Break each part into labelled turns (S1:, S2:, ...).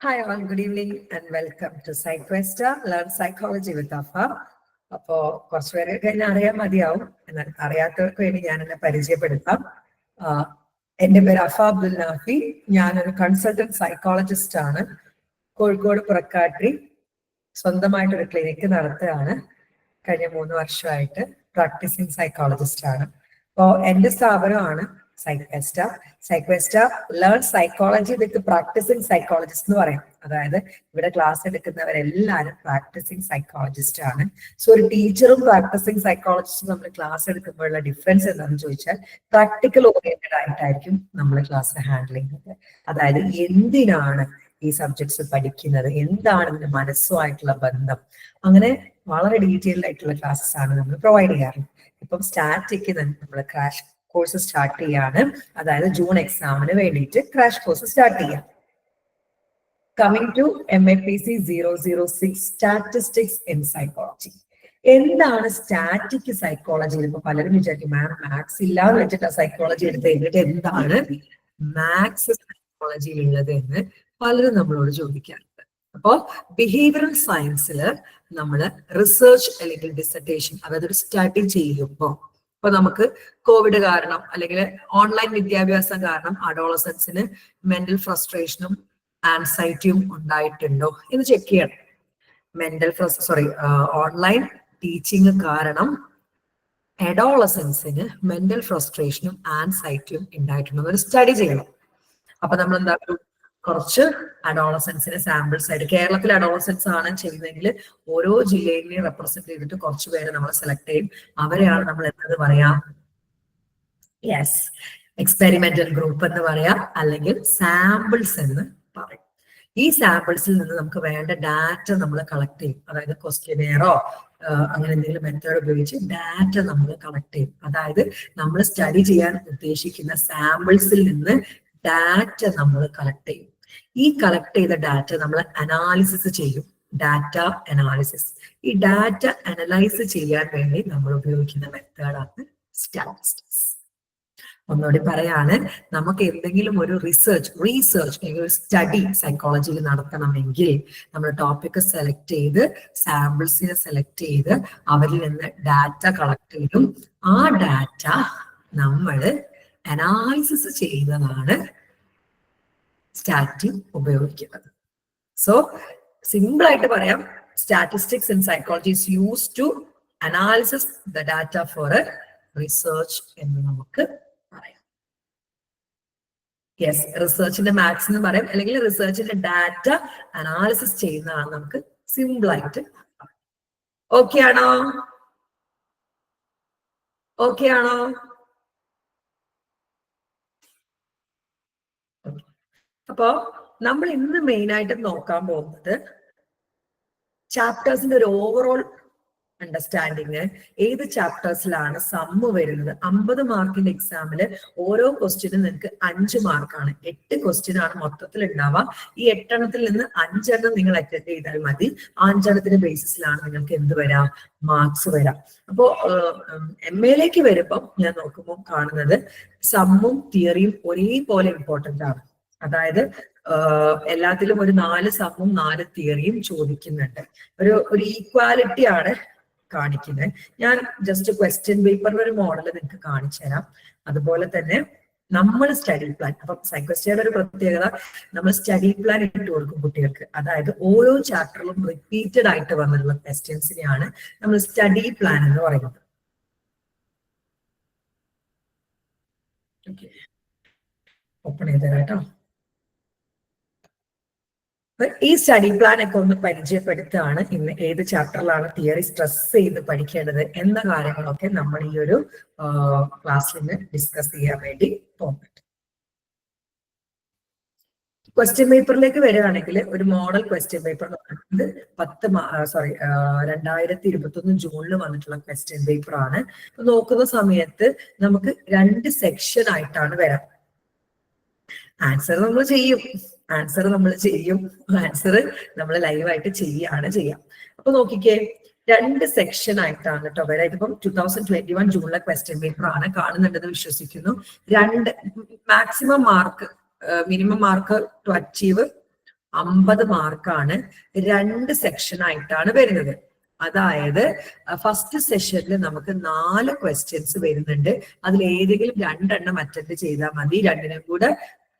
S1: Hi all, good evening and welcome to PsyQuesta, Learn Psychology with Afa. അപ്പോൾ കുറച്ച് പേരൊക്കെ എന്നെ അറിയാൻ മതിയാവും, എന്നാൽ അറിയാത്തവർക്ക് വേണ്ടി ഞാൻ എന്നെ പരിചയപ്പെടുത്താം. എൻ്റെ പേര് അഫ അബ്ദുൽ നാഫി. ഞാനൊരു കൺസൾട്ടന്റ് സൈക്കോളജിസ്റ്റ് ആണ്. കോഴിക്കോട് പുറക്കാട്ടി സ്വന്തമായിട്ടൊരു ക്ലിനിക്ക് നടത്തുകയാണ്. കഴിഞ്ഞ 3 വർഷമായിട്ട് പ്രാക്ടീസിങ് സൈക്കോളജിസ്റ്റ് ആണ്. അപ്പോൾ എൻ്റെ സ്ഥാപനമാണ് PsyQuesta ലേൺ സൈക്കോളജി വിത്ത് പ്രാക്ടീസിങ് സൈക്കോളജിസ്റ്റ് എന്ന് പറയും. അതായത് ഇവിടെ ക്ലാസ് എടുക്കുന്നവരെല്ലാവരും പ്രാക്ടീസിങ് സൈക്കോളജിസ്റ്റ് ആണ്. സോ ഒരു ടീച്ചറും പ്രാക്ടീസിങ് സൈക്കോളജിസ്റ്റും നമ്മൾ ക്ലാസ് എടുക്കുമ്പോഴുള്ള ഡിഫറൻസ് എന്താണെന്ന് ചോദിച്ചാൽ പ്രാക്ടിക്കൽ ഓറിയന്റഡ് ആയിട്ടായിരിക്കും നമ്മൾ ക്ലാസ് ഹാൻഡിൽ ചെയ്യുന്നത്. അതായത് എന്തിനാണ് ഈ സബ്ജക്ട്സ് പഠിക്കുന്നത്, എന്താണ് ഇതിന്റെ മനസ്സുമായിട്ടുള്ള ബന്ധം, അങ്ങനെ വളരെ ഡീറ്റെയിൽഡ് ആയിട്ടുള്ള ക്ലാസ്സസ് ആണ് നമ്മൾ പ്രൊവൈഡ് ചെയ്യാറുള്ളത്. ഇപ്പം സ്റ്റാറ്റിക്ക് നമ്മൾ ക്രാഷ് കോഴ്സ് സ്റ്റാർട്ട് ചെയ്യാണ്. അതായത് ജൂൺ എക്സാമിന് വേണ്ടിയിട്ട് ക്രാഷ് കോഴ്സ് സ്റ്റാർട്ട് ചെയ്യാം. Coming to MAPC 006 statistics in psychology. എന്താണ് സ്റ്റാറ്റിക് സൈക്കോളജിയിൽ? ഇപ്പൊ പലരും വിചാരിക്കും മാത്സ് ഇല്ലാന്ന് വെച്ചിട്ട് സൈക്കോളജി എടുത്ത് എന്നിട്ട് എന്താണ് മാത്സ് സൈക്കോളജിയിൽ ഉള്ളത് എന്ന് പലരും നമ്മളോട് ചോദിക്കാറുണ്ട്. അപ്പോൾ ബിഹേവിയറൽ സയൻസിൽ നമ്മൾ റിസർച്ച് അല്ലെങ്കിൽ ഡിസർട്ടേഷൻ, അതായത് ഒരു സ്റ്റഡി ചെയ്യുമ്പോൾ, ഇപ്പൊ നമുക്ക് കോവിഡ് കാരണം അല്ലെങ്കിൽ ഓൺലൈൻ വിദ്യാഭ്യാസം കാരണം അഡോളസൻസിന് മെന്റൽ ഫ്രസ്ട്രേഷനും ആൻസൈറ്റിയും ഉണ്ടായിട്ടുണ്ടോ എന്ന് ചെക്ക് ചെയ്യണം. ഓൺലൈൻ ടീച്ചിങ് കാരണം അഡോളസൻസിന് മെന്റൽ ഫ്രസ്ട്രേഷനും ആൻസൈറ്റിയും ഉണ്ടായിട്ടുണ്ടോ എന്ന് സ്റ്റഡി ചെയ്യണം. അപ്പൊ നമ്മൾ എന്താ, കുറച്ച് അഡോളസൻസിന് സാമ്പിൾസ് ആയിട്ട്, കേരളത്തിൽ അഡോളസൻസ് ആണ് ചെയ്യുന്നതെങ്കിൽ ഓരോ ജില്ലയിലെയും റെപ്രസെന്റ് ചെയ്തിട്ട് കുറച്ച് പേരെ നമ്മൾ സെലക്ട് ചെയ്യും. അവരെയാണ് നമ്മൾ എന്ത് പറയാം, എക്സ്പെരിമെന്റൽ ഗ്രൂപ്പ് എന്ന് പറയാം, അല്ലെങ്കിൽ സാമ്പിൾസ് എന്ന് പറയും. ഈ സാമ്പിൾസിൽ നിന്ന് നമുക്ക് വേണ്ട ഡാറ്റ നമ്മൾ കളക്ട് ചെയ്യും. അതായത് ക്വസ്റ്റ്യനെയറോ അങ്ങനെ എന്തെങ്കിലും മെത്തേഡ് ഉപയോഗിച്ച് ഡാറ്റ നമ്മൾ കളക്ട് ചെയ്യും. അതായത് നമ്മൾ സ്റ്റഡി ചെയ്യാൻ ഉദ്ദേശിക്കുന്ന സാമ്പിൾസിൽ നിന്ന് ഡാറ്റ നമ്മൾ കളക്ട് ചെയ്യും. ഈ കളക്ട് ചെയ്ത ഡാറ്റ നമ്മൾ അനാലിസിസ് ചെയ്യും. Data analysis. ഈ ഡാറ്റ അനലൈസ് ചെയ്യാൻ വേണ്ടി നമ്മൾ ഉപയോഗിക്കുന്ന മെത്തേഡാണ് സ്റ്റാറ്റിസ്റ്റിക്സ്. ഒന്നുകൂടി പറയാണ്, നമുക്ക് എന്തെങ്കിലും ഒരു റീസെർച്ച് അല്ലെങ്കിൽ ഒരു സ്റ്റഡി സൈക്കോളജിയിൽ നടത്തണമെങ്കിൽ നമ്മൾ ടോപ്പിക് സെലക്ട് ചെയ്ത് സാമ്പിൾസിനെ സെലക്ട് ചെയ്ത് അവരിൽ നിന്ന് ഡാറ്റ കളക്ട് ചെയ്യും. ആ ഡാറ്റ നമ്മൾ അനാലിസിസ് ചെയ്യുന്നതാണ് സ്റ്റാറ്റി ഉപയോഗിക്കുന്നത്. സോ സിമ്പിൾ ആയിട്ട് പറയാം, statistics in psychology is use to analysis the data for a research എന്ന് നമുക്ക് പറയാം. റിസർച്ചിന്റെ മാത്സ് എന്ന് പറയാം, അല്ലെങ്കിൽ റിസർച്ചിന്റെ ഡാറ്റ അനാലിസിസ് ചെയ്യുന്നതാണ് നമുക്ക് സിമ്പിൾ ആയിട്ട്. ഓക്കെ ആണോ? അപ്പോ നമ്മൾ ഇന്ന് മെയിൻ ആയിട്ട് നോക്കാൻ പോകുന്നത് ചാപ്റ്റേഴ്സിന്റെ ഒരു ഓവറോൾ അണ്ടർസ്റ്റാൻഡിങ്. ഏത് ചാപ്റ്റേഴ്സിലാണ് സമ്മ് വരുന്നത്? 50 മാർക്കിന്റെ എക്സാമില് ഓരോ ക്വസ്റ്റ്യനും നിങ്ങൾക്ക് 5 മാർക്കാണ്. 8 ക്വസ്റ്റ്യൻ ആണ് മൊത്തത്തിൽ ഉണ്ടാവുക. ഈ 8 എണ്ണത്തിൽ നിന്ന് 5 എണ്ണം നിങ്ങൾ അറ്റൻഡ് ചെയ്താൽ മതി. 5 എണ്ണത്തിന്റെ ബേസിസിലാണ് നിങ്ങൾക്ക് എന്ത് വരാം, മാർക്സ് വരാം. അപ്പോ MA വരുമ്പം ഞാൻ നോക്കുമ്പോൾ കാണുന്നത് സമ്മും തിയറിയും ഒരേപോലെ ഇമ്പോർട്ടന്റ് ആണ്. അതായത് എല്ലാത്തിലും ഒരു 4 സമ്മും 4 തിയറിയും ചോദിക്കുന്നുണ്ട്. ഒരു ഈക്വാലിറ്റി ആണ് കാണിക്കുന്നത്. ഞാൻ ജസ്റ്റ് ക്വസ്റ്റ്യൻ പേപ്പറിന്റെ ഒരു മോഡൽ നിങ്ങൾക്ക് കാണിച്ചു തരാം. അതുപോലെ തന്നെ നമ്മൾ സ്റ്റഡി പ്ലാൻ, അപ്പൊ സൈക്കോസ്റ്റയുടെ ഒരു പ്രത്യേകത, നമ്മൾ സ്റ്റഡി പ്ലാൻ ഇട്ട് കൊടുക്കും കുട്ടികൾക്ക്. അതായത് ഓരോ ചാപ്റ്ററിലും റിപ്പീറ്റഡ് ആയിട്ട് വന്നിട്ടുള്ള ക്വസ്റ്റ്യൻസിനെയാണ് നമ്മൾ സ്റ്റഡി പ്ലാൻ എന്ന് പറയുന്നത്. ഓപ്പൺ ചെയ്ത് തരാം കേട്ടോ. ഈ സ്റ്റഡി പ്ലാൻ ഒക്കെ ഒന്ന് പരിചയപ്പെടുത്തുകയാണ്. ഇന്ന് ഏത് ചാപ്റ്ററിലാണ് തിയറി സ്ട്രെസ് ചെയ്ത് പഠിക്കേണ്ടത് എന്ന കാര്യങ്ങളൊക്കെ നമ്മൾ ഈ ഒരു ക്ലാസ്സിൽ ഡിസ്കസ് ചെയ്യാൻ വേണ്ടി പോകുന്നുണ്ട്. ക്വസ്റ്റ്യൻ പേപ്പറിലേക്ക് വരികയാണെങ്കിൽ ഒരു മോഡൽ ക്വസ്റ്റ്യൻ പേപ്പർ എന്ന് പറയുന്നത് 2021 ജൂണിൽ വന്നിട്ടുള്ള ക്വസ്റ്റ്യൻ പേപ്പർ ആണ്. നോക്കുന്ന സമയത്ത് നമുക്ക് 2 സെക്ഷൻ ആയിട്ടാണ് വരാം. ആൻസർ നമ്മൾ ചെയ്യും, ആൻസർ നമ്മൾ ലൈവായിട്ട് ചെയ്യാം. അപ്പൊ നോക്കിക്കേ, 2 സെക്ഷൻ ആയിട്ടാണ് കേട്ടോ വരാം. ഇതിപ്പം 2021 ജൂണിലെ ക്വസ്റ്റ്യൻ പേപ്പർ ആണ്, കാണുന്നുണ്ടെന്ന് വിശ്വസിക്കുന്നു. 2 maximum mark, minimum mark to achieve 50 മാർക്കാണ് 2 സെക്ഷൻ ആയിട്ടാണ് വരുന്നത്. അതായത് ഫസ്റ്റ് സെഷനിൽ നമുക്ക് 4 ക്വസ്റ്റ്യൻസ് വരുന്നുണ്ട്. അതിൽ ഏതെങ്കിലും 2 അറ്റൻഡ് ചെയ്താൽ മതി. 2 കൂടെ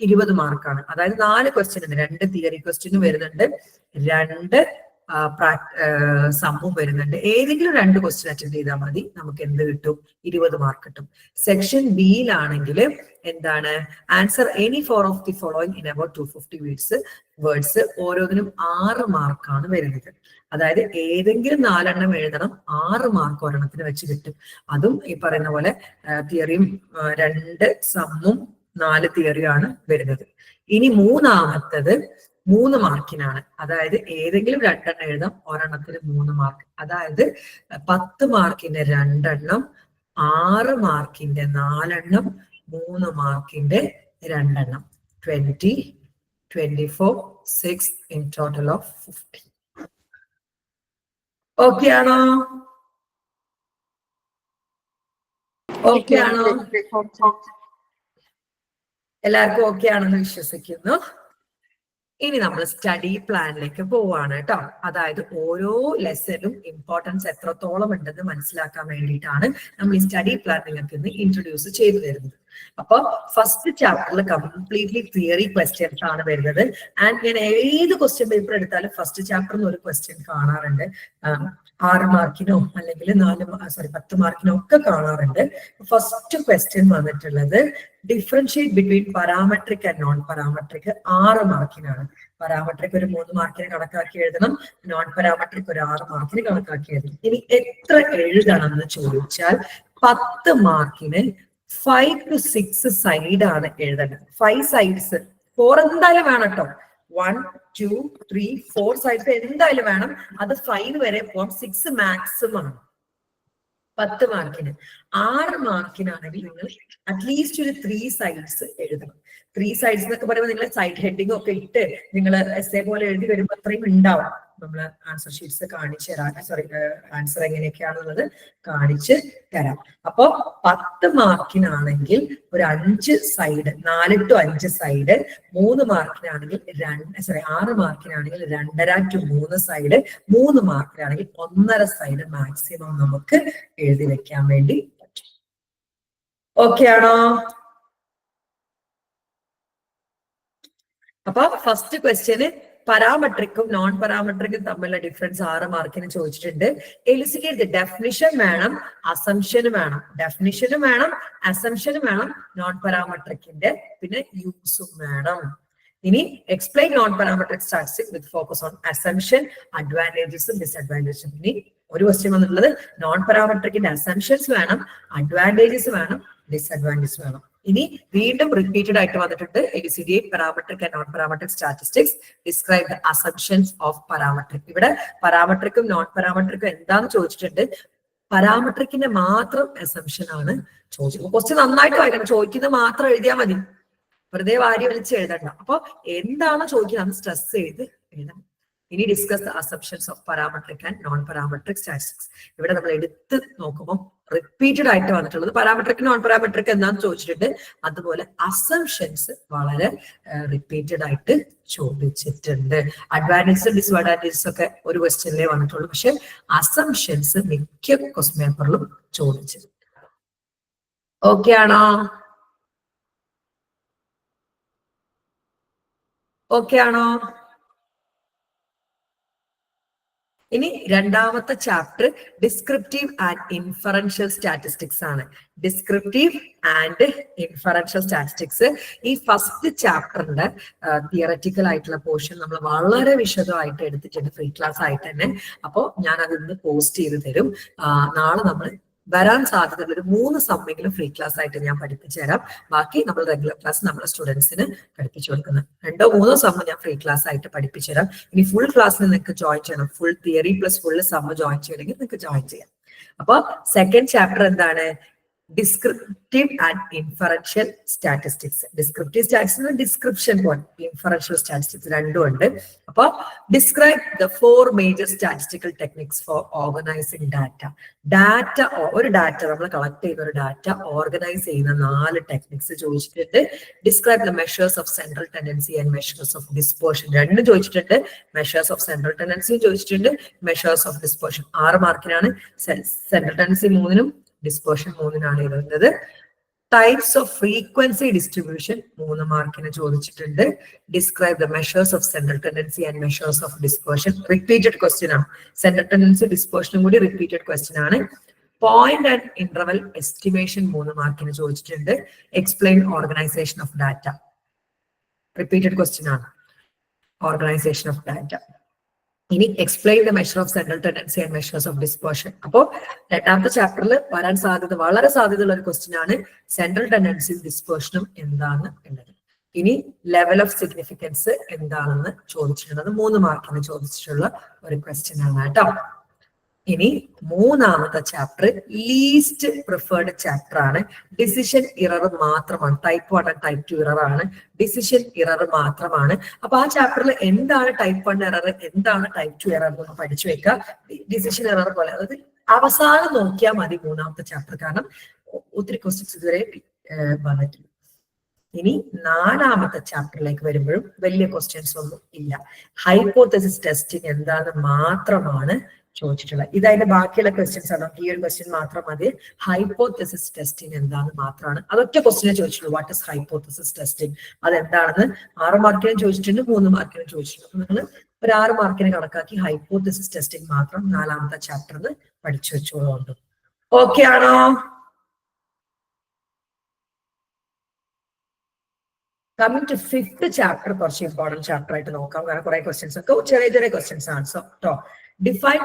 S1: 20 മാർക്കാണ്. അതായത് 4 ക്വസ്റ്റ്യൻ ഉണ്ട്. 2 തിയറി ക്വസ്റ്റ്യനും വരുന്നുണ്ട്, 2 സമ്മും വരുന്നുണ്ട്. ഏതെങ്കിലും 2 ക്വസ്റ്റ്യൻ അറ്റൻഡ് ചെയ്താൽ മതി. നമുക്ക് എന്ത് കിട്ടും? 20 മാർക്ക് കിട്ടും. സെക്ഷൻ ബിയിലാണെങ്കിൽ എന്താണ്? Answer any 4 of the following in about 250 words. ഓരോന്നിനും 6 മാർക്കാണ് വരുന്നത്. അതായത് ഏതെങ്കിലും 4 എഴുതണം, 6 മാർക്ക് ഒരെണ്ണത്തിന് വെച്ച് കിട്ടും. അതും ഈ പറയുന്ന പോലെ തിയറിയും 2 സമ്മും 4 തിയറിയാണ് വരുന്നത്. ഇനി മൂന്നാമത്തത് 3 മാർക്കിനാണ്. അതായത് ഏതെങ്കിലും 2 എഴുതാം, ഒരെണ്ണത്തിന് 3 മാർക്ക്. അതായത് 10 മാർക്കിന്റെ 2 6 മാർക്കിന്റെ 4 3 മാർക്കിന്റെ 2 20 24 6 ഇൻ ടോട്ടൽ ഓഫ് 50. ഓക്കെ ആണോ? ഓക്കെ ആണോ? എല്ലാവർക്കും ഓക്കെ ആണെന്ന് വിശ്വസിക്കുന്നു. ഇനി നമ്മൾ സ്റ്റഡി പ്ലാനിലേക്ക് പോവാണ് കേട്ടോ. അതായത് ഓരോ ലെസനും ഇമ്പോർട്ടൻസ് എത്രത്തോളം ഉണ്ടെന്ന് മനസ്സിലാക്കാൻ വേണ്ടിയിട്ടാണ് നമ്മൾ ഈ സ്റ്റഡി പ്ലാൻ നിങ്ങൾക്ക് ഇന്ന് ഇൻട്രൊഡ്യൂസ് ചെയ്തു തരുന്നത്. അപ്പൊ ഫസ്റ്റ് ചാപ്റ്ററിൽ കംപ്ലീറ്റ്ലി തിയറി ക്വസ്റ്റ്യൻസ് ആണ് വരുന്നത്. ആൻഡ് ഞാൻ ഏത് ക്വസ്റ്റ്യൻ പേപ്പർ എടുത്താലും ഫസ്റ്റ് ചാപ്റ്ററിൽ ഒരു ക്വസ്റ്റ്യൻ കാണാറുണ്ട്. 6 മാർക്കിനോ അല്ലെങ്കിൽ 10 മാർക്കിനോ ഒക്കെ കാണാറുണ്ട്. ഫസ്റ്റ് ക്വസ്റ്റ്യൻ വന്നിട്ടുള്ളത് differentiate between parametric and non parametric 6 മാർക്കിനാണ്. പാരാമെട്രിക് ഒരു 3 മാർക്കിന് കണക്കാക്കി എഴുതണം, നോൺ പാരാമെട്രിക് ഒരു 6 മാർക്കിന് കണക്കാക്കി എഴുതണം. ഇനി എത്ര എഴുതണം എന്ന് ചോദിച്ചാൽ 10 മാർക്കിന് 5 to 6 സൈഡ് ആണ് എഴുതേണ്ടത്. 5 സൈഡ്സ് 4 എന്തായാലും വേണം കേട്ടോ. 1 2 3 4 സൈഡ്സ് എന്തായാലും വേണം. അത് 5 വരെ പോകാം. 6 മാക്സിമം ആണ് 10 മാർക്കിന്. 6 മാർക്കിനാണെങ്കിൽ നിങ്ങൾ അറ്റ്ലീസ്റ്റ് ഒരു 3 സൈഡ്സ് എഴുതണം. 3 സൈഡ്സ് എന്നൊക്കെ പറയുമ്പോൾ നിങ്ങൾ സൈഡ് ഹെഡിങ് ഒക്കെ ഇട്ട് നിങ്ങൾ എസ്സേ പോലെ എഴുതി വരുമ്പോൾ അത്രയും ഉണ്ടാവും. നമ്മൾ ആൻസർ ഷീറ്റ്സ് കാണിച്ചു തരാം. ആൻസർ എങ്ങനെയൊക്കെയാണെന്നുള്ളത് കാണിച്ച് തരാം. അപ്പോ 10 മാർക്കിനാണെങ്കിൽ ഒരു 5 side, 4 to 5 side. 3 മാർക്കിനാണെങ്കിൽ 6 മാർക്കിനാണെങ്കിൽ 2.5 to 3 side. 3 മാർക്കിനാണെങ്കിൽ 1.5 side maximum നമുക്ക് എഴുതി വെക്കാൻ വേണ്ടി പറ്റും. ഓക്കെ ആണോ? അപ്പൊ ഫസ്റ്റ് ക്വസ്റ്റ്യന് പാരാമെട്രിക്കും നോൺ പാരാമെട്രിക്കും തമ്മിലുള്ള ഡിഫറൻസ് 6 മാർക്കിന് ചോദിച്ചിട്ടുണ്ട്. എലിസിക്കേറ്റ് ഡെഫിനിഷൻ വേണം, അസംഷനും വേണം. ഡെഫിനിഷനും വേണം, അസംഷനും വേണം. നോൺ പാരാമെട്രിക്കിന്റെ പിന്നെ യൂസും വേണം. ഇനി explain non parametric statistics with focus on assumption, അഡ്വാൻറ്റേജസും ഡിസ്അഡ്വാൻറ്റേജസും. ഇനി ഒരു ക്വസ്റ്റ്യൻ വന്നിട്ടുള്ളത് നോൺ പാരാമെട്രിക്കിന്റെ അസംഷൻസ് വേണം, അഡ്വാൻറ്റേജസ് വേണം, ഡിസ്അഡ്വാൻറ്റേജസ് വേണം. ഇനി വീണ്ടും റിപ്പീറ്റഡ് ആയിട്ട് വന്നിട്ടുണ്ട് elucidate parametric and non parametric statistics, describe the assumptions of parametric. ഇവിടെ പാരാമെട്രിക്കും നോൺ പാരാമെട്രിക്കും എന്താന്ന് ചോദിച്ചിട്ടുണ്ട്. പാരാമെട്രിക്കിന്റെ മാത്രം അസംഷൻ ആണ് ചോദിച്ചത്. ക്വസ്റ്റ്യൻ നന്നായിട്ട് വായിക്കണം. ചോദിക്കുന്നത് മാത്രം എഴുതിയാൽ മതി, വെറുതെ വാരി വലിച്ച് എഴുതണ്ട. അപ്പൊ എന്താണ് ചോദിക്കുന്നത് സ്ട്രെസ് ചെയ്ത് എഴുതണം. ഇനി discuss the assumptions of parametric and non parametric statistics. ഇവിടെ നമ്മൾ എടുത്ത് നോക്കുമ്പോൾ റിപ്പീറ്റഡ് ആയിട്ട് വന്നിട്ടുള്ളത് പാരാമെട്രിക് നോൺ പാരാമെട്രിക് എന്താന്ന് ചോദിച്ചിട്ടുണ്ട്. അതുപോലെ അസംഷൻസ് വളരെ റിപ്പീറ്റഡ് ആയിട്ട് ചോദിച്ചിട്ടുണ്ട്. അഡ്വാൻറ്റേജസും ഡിസ്അഡ്വാൻറ്റേജസും ഒക്കെ ഒരു ക്വസ്റ്റ്യനിലേ വന്നിട്ടുള്ളൂ. പക്ഷെ അസംഷൻസ് മിക്ക ക്വസ്റ്റ്യൻ പേപ്പറിലും ചോദിച്ചിട്ടുണ്ട്. ഓക്കെ ആണോ? ഓക്കെ ആണോ? ഇനി രണ്ടാമത്തെ chapter descriptive and inferential statistics ആണ്. ഡിസ്ക്രിപ്റ്റീവ് ആൻഡ് ഇൻഫറൻഷ്യൽ സ്റ്റാറ്റിസ്റ്റിക്സ് ഈ ഫസ്റ്റ് ചാപ്റ്ററിന്റെ തിയററ്റിക്കൽ ആയിട്ടുള്ള പോർഷൻ നമ്മൾ വളരെ വിശദമായിട്ട് എടുത്തിട്ടുണ്ട് ഫ്രീ ക്ലാസ് ആയിട്ട് തന്നെ. അപ്പോൾ ഞാൻ അതിന്ന് പോസ്റ്റ് ചെയ്ത് തരും. നാളെ നമ്മൾ വരാൻ സാധ്യതയുള്ള ഒരു 3 സമ്മെങ്കിലും ഫ്രീ ക്ലാസ് ആയിട്ട് ഞാൻ പഠിപ്പിച്ചു തരാം. ബാക്കി നമ്മൾ റെഗുലർ ക്ലാസ് നമ്മുടെ സ്റ്റുഡൻസിന് പഠിപ്പിച്ചു കൊടുക്കുന്നത് 2 or 3 സമ്മ് ഞാൻ ഫ്രീ ക്ലാസ് ആയിട്ട് പഠിപ്പിച്ചു തരാം. ഇനി ഫുൾ ക്ലാസ്സിന് നിങ്ങൾക്ക് ജോയിൻ ചെയ്യണം. Full theory plus full sum join ചെയ്യണമെങ്കിൽ നിങ്ങൾക്ക് ജോയിൻ ചെയ്യാം. അപ്പൊ സെക്കൻഡ് ചാപ്റ്റർ എന്താണ്? descriptive and inferential statistics. Descriptive statistics description point, inferential statistics രണ്ടും ഉണ്ട്. അപ്പോൾ describe the 4 major statistical techniques for organizing data. Data, ഒരു ഡാറ്റ നമ്മൾ കളക്ട് ചെയ്യുന്ന ഒരു ഡാറ്റ ഓർഗനൈസ് ചെയ്യുന്ന 4 ടെക്നിക്സ് ചോദിച്ചിട്ടുണ്ട്. Describe the measures of central tendency and measures of dispersion രണ്ടും ചോദിച്ചിട്ടുണ്ട്. മെഷേഴ്സ് ഓഫ് സെൻട്രൽ ടെൻഡൻസിയും ചോദിച്ചിട്ടുണ്ട്, മെഷേഴ്സ് ഓഫ് ഡിസ്പേർഷൻ 6 മാർക്കിനാണ്. സെൻട്രൽ ടെൻഡൻസി 3-നും ഡിസ്പേർഷൻ 3-നാണ് എഴുതുന്നത്. ടൈപ്സ് ഓഫ് ഫ്രീക്വൻസി ഡിസ്ട്രിബ്യൂഷൻ 3 മാർക്കിന് ചോദിച്ചിട്ടുണ്ട്. Describe the measures of central tendency and measures of dispersion repeated question ആണ്. സെൻട്രൽ ടെൻഡൻസി ഡിസ്പേർഷനും കൂടി റിപ്പീറ്റഡ് ക്വസ്റ്റ്യൻ ആണ്. പോയിന്റ് ആൻഡ് ഇന്റർവൽ എസ്റ്റിമേഷൻ 3 മാർക്കിന് ചോദിച്ചിട്ടുണ്ട്. Explain organization of data repeated question ആണ്. Organization of data. ഇനി explain the measure of central tendency and measures of dispersion. അപ്പോൾ രണ്ടാമത്തെ ചാപ്റ്ററിൽ വരാൻ വളരെ സാധ്യതയുള്ള ഒരു ക്വസ്റ്റ്യൻ ആണ് സെൻട്രൽ ടെൻഡൻസിയും ഡിസ്പേർഷനും എന്താണ് എന്നത്. ഇനി ലെവൽ ഓഫ് സിഗ്നിഫിക്കൻസ് എന്താണെന്ന് ചോദിച്ചിട്ടുള്ളത് 3 മാർക്കിന് ചോദിച്ചിട്ടുള്ള ഒരു ക്വസ്റ്റ്യൻ ആണ് കേട്ടോ. ഇനി മൂന്നാമത്തെ ചാപ്റ്റർ ലീസ്റ്റ് പ്രിഫേർഡ് ചാപ്റ്റർ ആണ്. ഡിസിഷൻ ഇറർ മാത്രമാണ്. ടൈപ്പ് 1 ആൻഡ് ടൈപ്പ് 2 ഇറർ ആണ്, ഡിസിഷൻ ഇറർ മാത്രമാണ്. അപ്പൊ ആ ചാപ്റ്ററിൽ എന്താണ് ടൈപ്പ് 1 എറർ, എന്താണ് ടൈപ്പ് 2 എറർ എന്നൊക്കെ പഠിച്ചു വെക്കുക. ഡിസിഷൻ എറർ പോലെ അതായത് അവസാനം നോക്കിയാൽ മതി മൂന്നാമത്തെ ചാപ്റ്റർ, കാരണം ഒത്തിരി ക്വസ്റ്റ്യൻസ് ഇതുവരെ വന്നിട്ടില്ല. ഇനി 4ാമത്തെ ചാപ്റ്ററിലേക്ക് വരുമ്പോഴും വലിയ ക്വസ്റ്റ്യൻസ് ഒന്നും ഇല്ല. ഹൈപ്പോതെസിസ് ടെസ്റ്റിംഗ് എന്താണെന്ന് മാത്രമാണ് ചോദിച്ചിട്ടുള്ളത്. ഇതതിന്റെ ബാക്കിയുള്ള ക്വസ്റ്റ്യൻസ് ആണ്. ഈ ഒരു ക്വസ്റ്റ്യൻ മാത്രം മതി. ഹൈപ്പോതെസിസ് ടെസ്റ്റിംഗ് എന്താണെന്ന് മാത്രമാണ് അതൊറ്റ ക്വസ്റ്റ്യനെ ചോദിച്ചിട്ടുള്ളൂ. വാട്ട് ഇസ് ഹൈപ്പോതെസിസ് ടെസ്റ്റിംഗ്, അതെന്താണെന്ന് 6 മാർക്കിനും ചോദിച്ചിട്ടുണ്ട്, 3 മാർക്കിനും ചോദിച്ചിട്ടുണ്ട്. അപ്പൊ നിങ്ങൾ ഒരു 6 മാർക്കിന് കണക്കാക്കി ഹൈപ്പോതെസിസ് ടെസ്റ്റിംഗ് മാത്രം 4ാമത്തെ ചാപ്റ്ററിൽ പഠിച്ചു വെച്ചോളുണ്ട്. ഓക്കെ ആണോ? കമ്മിങ് ടു 5th ചാപ്റ്റർ കുറച്ച് ഇമ്പോർട്ടന്റ് ചാപ്റ്റർ ആയിട്ട് നോക്കാം. കാരണം കുറെ ക്വസ്റ്റ്യൻസ് ഒക്കെ ചെറിയ ക്വസ്റ്റ്യൻസ് ആണ്. സോ കേട്ടോ, define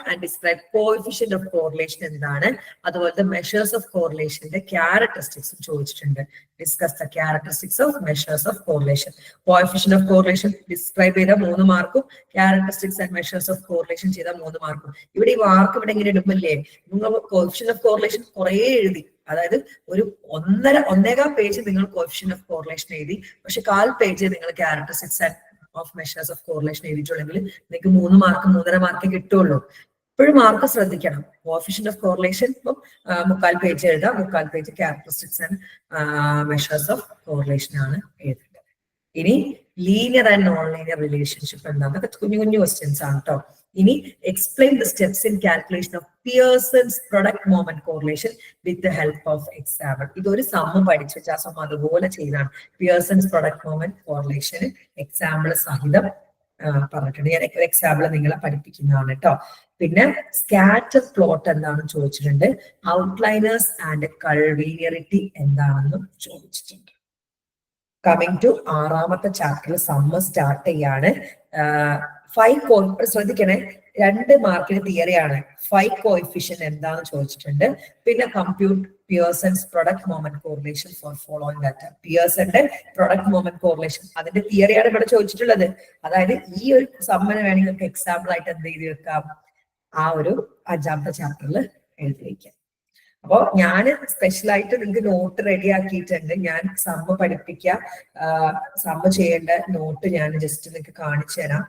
S1: and describe coefficient of correlation എന്താണ്, അതുപോലെ മെഷേഴ്സ് ഓഫ് കോറിലേഷന്റെ ക്യാരക്ടറിസ്റ്റിക്സും ചോദിച്ചിട്ടുണ്ട്. Discuss the characteristics of measures of correlation. Coefficient of correlation describe ചെയ്ത 3 മാർക്കും characteristics and measures of correlation ചെയ്ത 3 മാർക്കും. ഇവിടെ ഈ മാർക്ക് ഇവിടെ ഇങ്ങനെ ഇടുമ്പല്ലേ നിങ്ങൾ കോഎഫിഷ്യന്റ് ഓഫ് കോറിലേഷൻ കുറെ എഴുതി, അതായത് ഒരു 1.5 പേജ് നിങ്ങൾ കോഎഫിഷ്യന്റ് ഓഫ് കോറിലേഷൻ എഴുതി, പക്ഷെ 1/4 പേജ് നിങ്ങൾ characteristics and of measures of correlation എഴുതിയിട്ടുണ്ടെങ്കിൽ നിങ്ങൾക്ക് 3 മാർക്ക് 3.5 മാർക്ക് കിട്ടുള്ളൂ. ഇപ്പോഴും മാർക്ക് ശ്രദ്ധിക്കണം. കോഎഫിഷ്യന്റ് ഓഫ് കോറിലേഷൻ ഇപ്പം 3/4 പേജ് എഴുതാം, 3/4 page characteristics and measures of correlation ആണ് എഴുതേണ്ടത്. ഇനി linear and non linear relationship എന്താണെന്നൊക്കെ കുഞ്ഞു ക്വസ്റ്റ്യൻസ് ആണ് കേട്ടോ. ഇനി explain the steps in calculation of Pearson's product moment correlation with the help of example. ഇതൊരു സമ്മ് പഠിച്ചു വെച്ചാൽ ആ സമ്മ് അതുപോലെ ചെയ്താണ്. പിയേഴ്സൺസ് പ്രൊഡക്റ്റ് മൊമെന്റ് കോറിലേഷന് എക്സാമ്പിൾ സഹിതം പറഞ്ഞിട്ടുണ്ട്. ഞാൻ എക്സാമ്പിൾ നിങ്ങളെ പഠിപ്പിക്കുന്നതാണ് കേട്ടോ. പിന്നെ സ്കാറ്റർ പ്ലോട്ട് എന്താണെന്ന് ചോദിച്ചിട്ടുണ്ട്. ഔട്ട്ലൈനേഴ്സ് ആൻഡ് കൾവീനിയറിറ്റി എന്താണെന്നും ചോദിച്ചിട്ടുണ്ട്. കമ്മിങ് ടു 6ാമത്തെ ചാപ്റ്ററിൽ സമ്മർ സ്റ്റാർട്ട് ചെയ്യാണ്. 5 ശ്രദ്ധിക്കണേ, 2 മാർക്കിന് തിയറിയാണ്. 5 കോഎഫിഷ്യന്റ് എന്താണെന്ന് ചോദിച്ചിട്ടുണ്ട്. പിന്നെ compute Pearson's product moment correlation for following data. പിയേഴ്സന്റെ പ്രൊഡക്റ്റ് മൊമെന്റ് കോറിലേഷൻ അതിന്റെ തിയറിയാണ് ഇവിടെ ചോദിച്ചിട്ടുള്ളത്. അതായത് ഈ ഒരു സമ്മന് വേണമെങ്കിൽ നിങ്ങൾക്ക് എക്സാമ്പിൾ ആയിട്ട് എന്ത് ചെയ്ത് വെക്കാം, ആ ഒരു 5ാമത്തെ ചാപ്റ്ററിൽ എഴുതി വയ്ക്കാം. അപ്പൊ ഞാൻ സ്പെഷ്യലായിട്ട് നിങ്ങൾക്ക് നോട്ട് റെഡി ആക്കിയിട്ടുണ്ട്. ഞാൻ സമ്മ പഠിപ്പിക്കുക, സമ്മ ചെയ്യേണ്ട നോട്ട് ഞാൻ ജസ്റ്റ് നിങ്ങൾക്ക് കാണിച്ചു തരാം.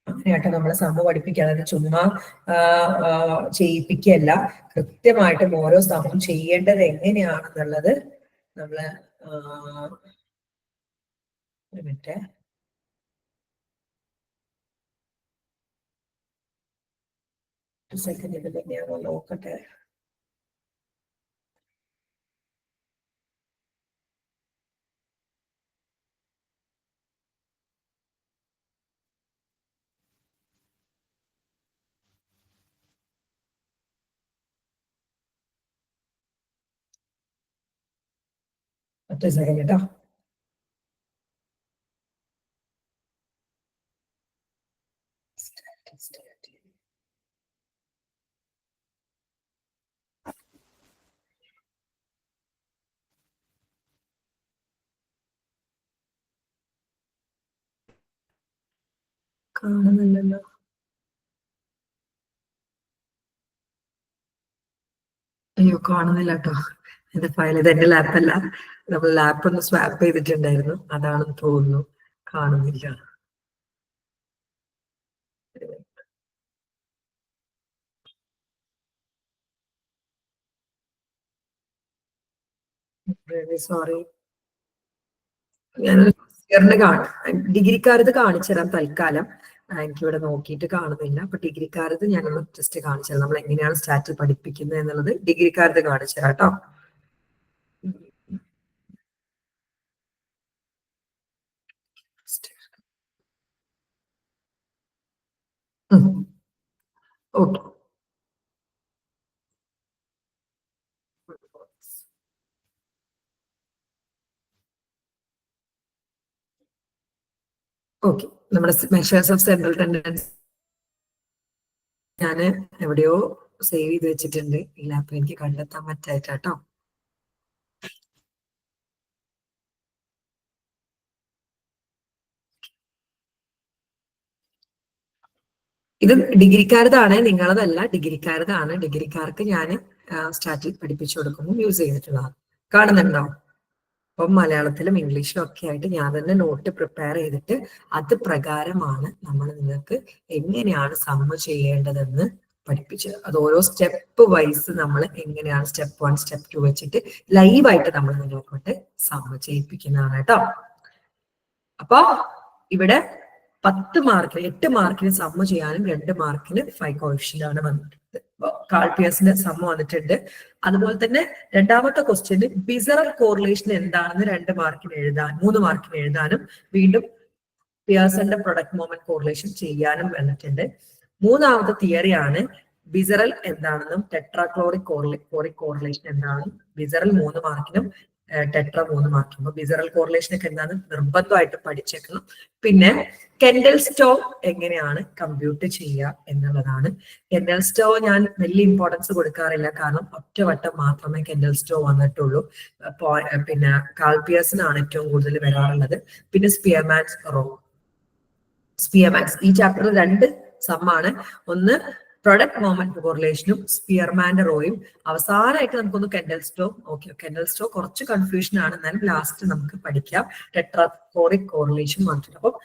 S1: അങ്ങനെയാട്ടോ നമ്മളെ സമ്മ പഠിപ്പിക്കുക. അതായത് ചുമ്മാ ചെയ്യിപ്പിക്കുകയല്ല, കൃത്യമായിട്ടും ഓരോ സമ്മം ചെയ്യേണ്ടത് എങ്ങനെയാണെന്നുള്ളത് നമ്മള് ഒരു മിനിറ്റ് സെക്കൻഡ് ഇത് തന്നെയാണോ നോക്കട്ടെ. ഒറ്റ സെക്കൻഡ് കേട്ടോ. കാണുന്നില്ലല്ലോ. അയ്യോ കാണുന്നില്ല കേട്ടോ. എന്റെ ഫയൽ ഇത് എന്റെ ലാപ്പല്ല, നമ്മൾ ലാപ്പ് ഒന്ന് സ്വാപ്പ് ചെയ്തിട്ടുണ്ടായിരുന്നു, അതാണെന്ന് തോന്നുന്നു. കാണുന്നില്ല. സോറി. ഞാൻ ഡിഗ്രിക്കാരത് കാണിച്ചു തരാം തൽക്കാലം. എനിക്കിവിടെ നോക്കിയിട്ട് കാണുന്നില്ല. അപ്പൊ ഡിഗ്രിക്കാരത് ഞാനൊന്ന് ജസ്റ്റ് കാണിച്ചു തരാം, നമ്മൾ എങ്ങനെയാണ് സ്റ്റാറ്റ് പഠിപ്പിക്കുന്നത് എന്നുള്ളത് ഡിഗ്രിക്കാരത് കാണിച്ചു തരാം കേട്ടോ. ഓക്കെ. ഓക്കെ, നമ്മുടെ മെഷേഴ്സ് ഓഫ് സെൻട്രൽ ടെൻഡൻസി ഞാൻ എവിടെയോ സേവ് ചെയ്ത് വെച്ചിട്ടുണ്ട്. ഈ ലാപ്പിൽ എനിക്ക് കണ്ടെത്താൻ പറ്റായിട്ടോ. ഇത് ഡിഗ്രിക്കാരതാണ്, നിങ്ങളതല്ല, ഡിഗ്രിക്കാരതാണ്. ഡിഗ്രിക്കാർക്ക് ഞാൻ സ്റ്റാറ്റിക് പഠിപ്പിച്ചു കൊടുക്കുന്നു, യൂസ് ചെയ്തിട്ടുള്ളതാണ്. കാണുന്നുണ്ടോ? അപ്പം മലയാളത്തിലും ഇംഗ്ലീഷിലും ഒക്കെ ആയിട്ട് ഞാൻ തന്നെ നോട്ട് പ്രിപ്പയർ ചെയ്തിട്ട് അത് പ്രകാരമാണ് നമ്മൾ നിങ്ങൾക്ക് എങ്ങനെയാണ് സമ്മ് ചെയ്യേണ്ടതെന്ന് പഠിപ്പിച്ചത്. അത് ഓരോ സ്റ്റെപ്പ് വൈസ് നമ്മൾ എങ്ങനെയാണ് സ്റ്റെപ്പ് 1 സ്റ്റെപ്പ് 2 വെച്ചിട്ട് ലൈവായിട്ട് നമ്മൾ നിങ്ങളെക്കൊണ്ട് സമ്മ് ചെയ്യിപ്പിക്കുന്നതാണ് കേട്ടോ. അപ്പൊ ഇവിടെ 10 മാർക്കിന് 8 മാർക്കിന് സമ്മ് ചെയ്യാനും 2 മാർക്കിന് 5 കോഎഫിഷ്യന്റ് ആണ് വന്നിട്ടുള്ളത്. കാൾ പിയേഴ്സിന്റെ സമ്മ് വന്നിട്ടുണ്ട്. അതുപോലെ തന്നെ രണ്ടാമത്തെ ക്വസ്റ്റ്യന് ബിസറൽ കോറിലേഷൻ എന്താണെന്ന് 2 മാർക്കിന് എഴുതാൻ 3 മാർക്കിന് എഴുതാനും വീണ്ടും പിയേഴ്സന്റെ പ്രൊഡക്റ്റ് മൊമെന്റ് കോറിലേഷൻ ചെയ്യാനും വന്നിട്ടുണ്ട്. മൂന്നാമത്തെ തിയറിയാണ് ബിസറൽ എന്താണെന്നും ടെട്രാക്ലോറിക് കോറിലേഷൻ എന്താണെന്നും. ബിസറൽ 3 മാർക്കിനും ടെട്ര 3 മാർക്കിനും. ബിസറൽ കോറിലേഷൻ ഒക്കെ എന്താണെന്ന് നിർബന്ധമായിട്ട് പഠിച്ചേക്കണം. പിന്നെ കെൻഡൽ സ്റ്റോ എങ്ങനെയാണ് കമ്പ്യൂട്ട് ചെയ്യുക എന്നുള്ളതാണ്. കെൻഡൽ സ്റ്റോ ഞാൻ വലിയ ഇമ്പോർട്ടൻസ് കൊടുക്കാറില്ല, കാരണം ഒറ്റവട്ടം മാത്രമേ കെൻഡൽ സ്റ്റോ വന്നിട്ടുള്ളൂ. പിന്നെ കാൾ പിയേഴ്സിനാണ് ഏറ്റവും കൂടുതൽ വരാറുള്ളത്. പിന്നെ സ്പിയർമാൻസ് റോ. സ്പിയർമാൻസ് ഈ ചാപ്റ്ററിൽ 2 സമ്മാണ്. ഒന്ന് പ്രൊഡക്റ്റ് മൊമെന്റ് കോറിലേഷനും സ്പിയർമാന്റെ റോയും. അവസാനമായിട്ട് നമുക്കൊന്ന് കെൻഡൽ സ്റ്റോ. ഓക്കെ, കെൻഡൽ സ്റ്റോ കുറച്ച് കൺഫ്യൂഷൻ ആണ്, എന്നാലും ലാസ്റ്റ് നമുക്ക് പഠിക്കാം. ടെട്രാക്ലോറിക് കോറിലേഷൻ വന്നിട്ടുണ്ട്. അപ്പം